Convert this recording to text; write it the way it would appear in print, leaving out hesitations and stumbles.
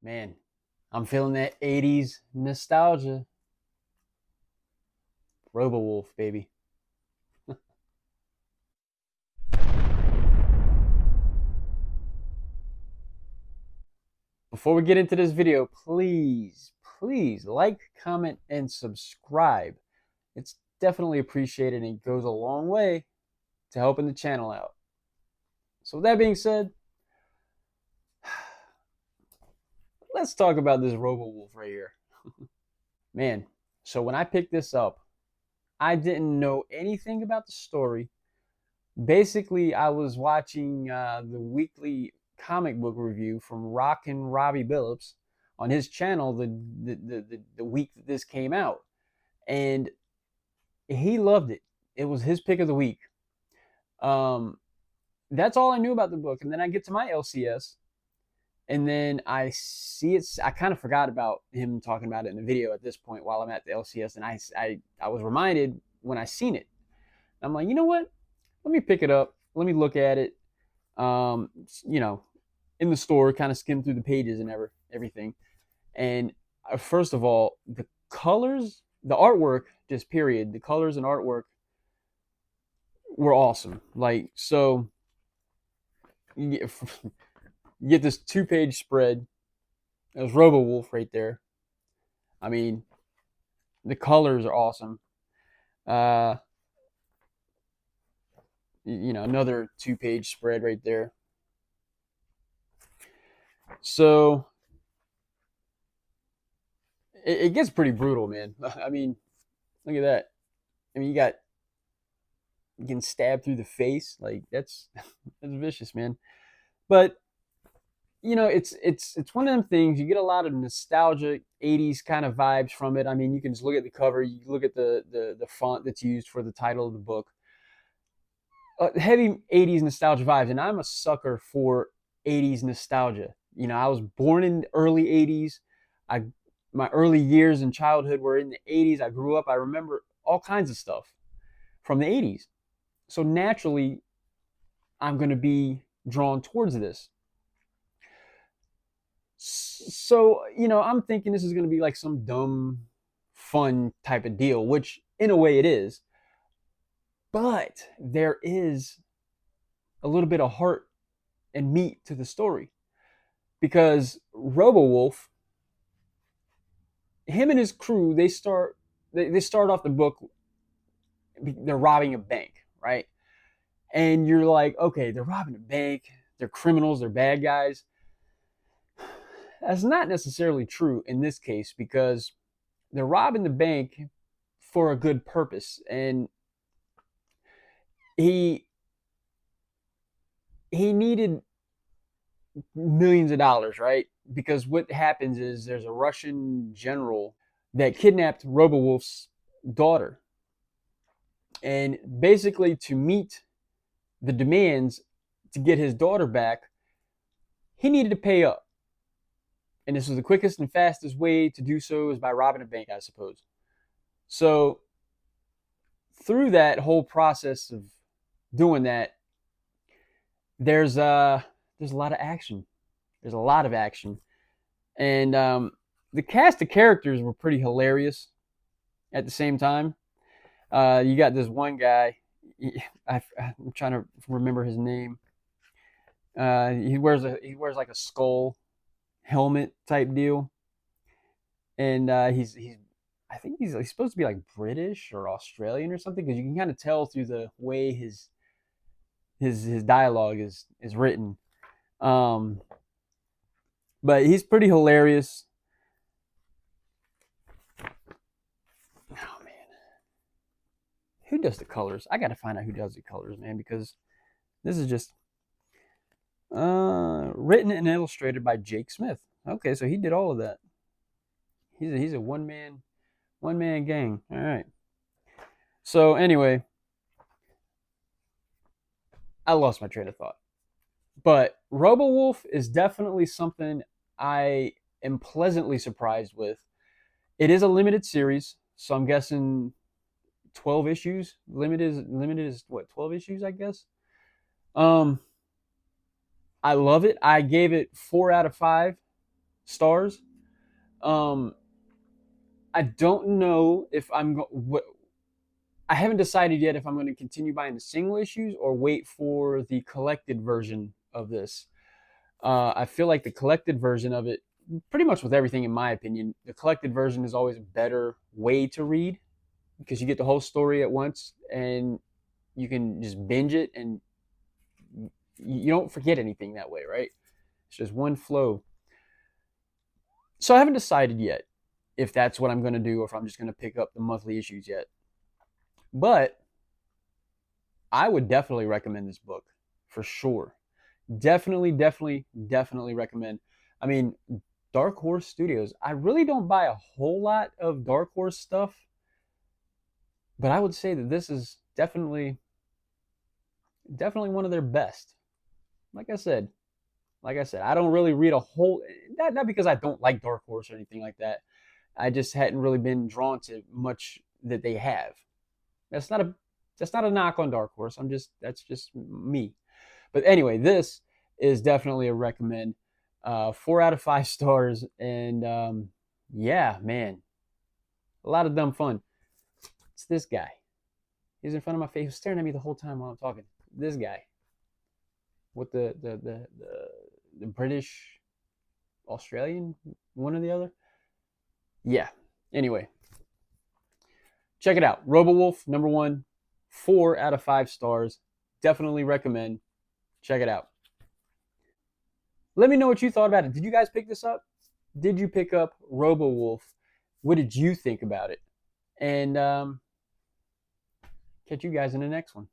Man, I'm feeling that 80s nostalgia. RoboWolf, baby. Before we get into this video, please like, comment, and subscribe. It's definitely appreciated and it goes a long way to helping the channel out. So with that being said, let's talk about this RoboWolf right here. Man, so when I picked this up, I didn't know anything about the story. Basically, I was watching the weekly comic book review from Rockin' Robbie Billups on his channel the week that this came out, and he loved it. It was his pick of the week. Um, that's all I knew about the book, and then I get to my LCS, and then I see it. I kind of forgot about him talking about it in the video at this point while I'm at the LCS, and I was reminded when I seen it. I'm like, you know what? Let me pick it up. Let me look at it. Um, you know, in the store, kind of skim through the pages and everything. And first of all, the colors, the artwork, just period, the colors and artwork were awesome. Like, so you get, you get this 2-page spread. There's RoboWolf right there. I mean, the colors are awesome. Uh, another 2-page spread right there. So it gets pretty brutal, man. I mean, look at that. I mean, you getting stabbed through the face. Like that's that's vicious, man. But it's one of them things. You get a lot of nostalgic '80s kind of vibes from it. I mean, you can just look at the cover. You look at the font that's used for the title of the book. Heavy '80s nostalgia vibes, and I'm a sucker for '80s nostalgia. I was born in the early '80s. I My early years in childhood were in the '80s. I grew up. I remember all kinds of stuff from the '80s. So naturally, I'm going to be drawn towards this. So, I'm thinking this is going to be like some dumb, fun type of deal, which in a way it is. But there is a little bit of heart and meat to the story because RoboWolf, him and his crew, they start off the book, they're robbing a bank, right? And you're like, okay, they're robbing a bank, they're criminals, they're bad guys. That's not necessarily true in this case because they're robbing the bank for a good purpose, and he needed millions of dollars, right? Because what happens is there's a Russian general that kidnapped RoboWolf's daughter, and basically to meet the demands to get his daughter back, he needed to pay up. And this was the quickest and fastest way to do so is by robbing a bank, I suppose. So through that whole process of doing that, there's a lot of action. There's a lot of action, and the cast of characters were pretty hilarious. At the same time, you got this one guy. I'm trying to remember his name. He wears like a skull helmet type deal, and he's I think he's supposed to be like British or Australian or something because you can kind of tell through the way his dialogue is written. But he's pretty hilarious. Oh man, who does the colors? I gotta find out who does the colors, man, because this is just written and illustrated by Jake Smith. Okay, so he did all of that. He's a one man gang. All right. So anyway, I lost my train of thought. But RoboWolf is definitely something I am pleasantly surprised with. It is a limited series, so I'm guessing 12 issues. Limited is what, 12 issues, I guess. I love it. I gave it 4 out of 5. stars. Um, I don't know if I haven't decided yet if I'm going to continue buying the single issues or wait for the collected version of this. I feel like the collected version of it, pretty much with everything in my opinion, the collected version is always a better way to read because you get the whole story at once and you can just binge it and you don't forget anything that way, right? It's just one flow. So I haven't decided yet if that's what I'm going to do or if I'm just going to pick up the monthly issues yet. But I would definitely recommend this book for sure. Definitely recommend. I mean, Dark Horse Studios. I really don't buy a whole lot of Dark Horse stuff, but I would say that this is definitely one of their best. Like I said, I don't really read a whole not because I don't like Dark Horse or anything like that. I just hadn't really been drawn to much that they have. That's not a knock on Dark Horse. That's just me. But anyway, this is definitely a recommend. 4 out of 5 stars, and yeah, man, a lot of dumb fun. It's this guy. He's in front of my face, staring at me the whole time while I'm talking. This guy with the British, Australian, one or the other. Yeah. Anyway, check it out. RoboWolf #1, 4 out of 5 stars. Definitely recommend. Check it out. Let me know what you thought about it. Did you guys pick this up? Did you pick up RoboWolf? What did you think about it? And catch you guys in the next one.